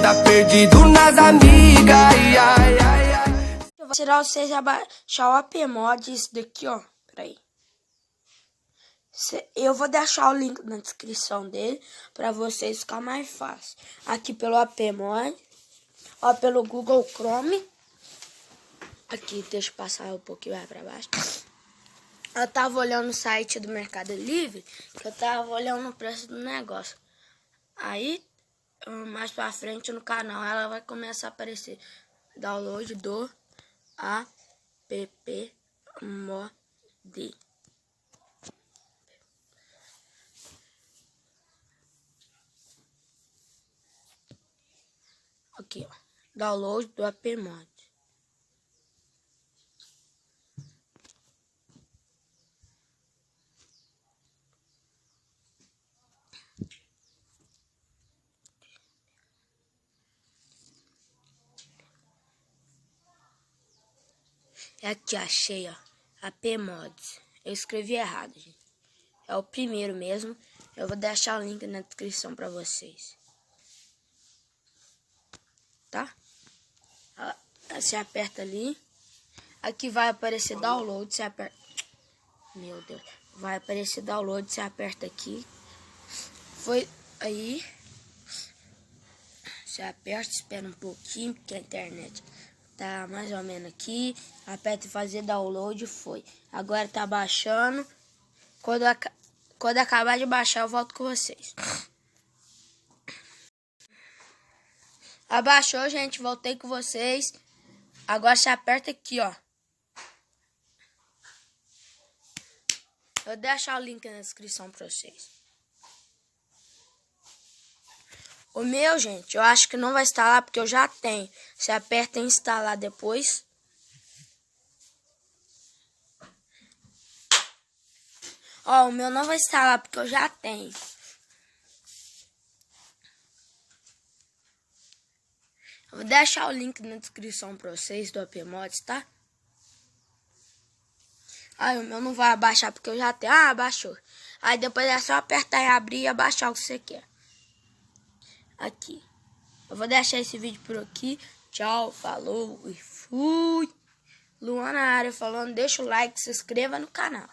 tá perdido nas amigas. Ai, ai, ai, ai. Eu vou tirar vocês a baixar o APMod, isso daqui, ó. Peraí. Eu vou deixar o link na descrição dele pra vocês ficar mais fácil. Aqui pelo APMod, ó, pelo Google Chrome. Aqui, deixa eu passar um pouquinho mais pra baixo. Eu tava olhando o site do Mercado Livre, que eu tava olhando o preço do negócio. Aí, mais pra frente no canal, ela vai começar a aparecer. Download do APMod. Aqui, ó. Download do APMod. É aqui, achei, ó. APMod. Eu escrevi errado, gente. É o primeiro mesmo. Eu vou deixar o link na descrição pra vocês. Tá? Você aperta ali. Aqui vai aparecer download. Você aperta. Meu Deus. Vai aparecer download. Você aperta aqui. Foi aí. Você aperta, espera um pouquinho, porque a internet tá mais ou menos aqui. Aperta em fazer download, foi. Agora tá baixando. Quando acabar de baixar, eu volto com vocês. Abaixou, gente, voltei com vocês. Agora você aperta aqui, ó. Eu vou deixar o link na descrição pra vocês. O meu, gente, eu acho que não vai instalar porque eu já tenho. Você aperta em instalar depois. Ó, o meu não vai instalar porque eu já tenho. Eu vou deixar o link na descrição pra vocês do APMod, tá? Aí o meu não vai abaixar porque eu já tenho. Ah, abaixou. Aí depois é só apertar em abrir e abaixar o que você quer. Aqui. Eu vou deixar esse vídeo por aqui. Tchau, falou e fui. Luan na área falando. Deixa o like, se inscreva no canal.